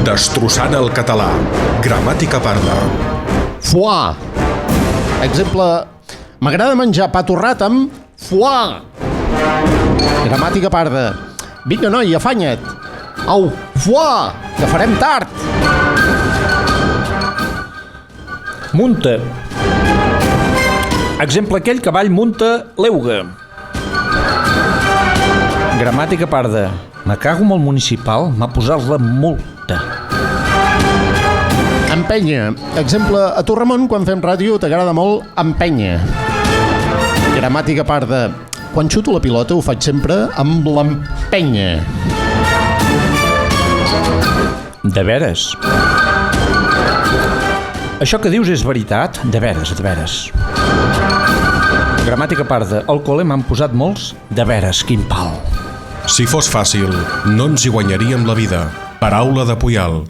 Destrossant el català. Gramàtica parda. Foie. Exemple, m'agrada menjar pa torrat amb foie. Gramàtica parda. Vinga, noi, afanya't. Au, foie, que farem tard. Munta. Exemple, aquell cavall munta l'euga. Gramàtica parda. Me cago amb el municipal, m'ha posat la multa. Empenya. Exemple, a Torremont, quan fem ràdio, t'agrada molt empènyer. Gramàtica parda. Quan xuto la pilota ho faig sempre amb l'empenya. De veres. Això que dius és veritat? De veres, de veres. Gramàtica parda. Al col·le m'han posat molts de veres, quin pal. Si fos fàcil, no ens hi guanyaríem la vida. Paraula de Puyal.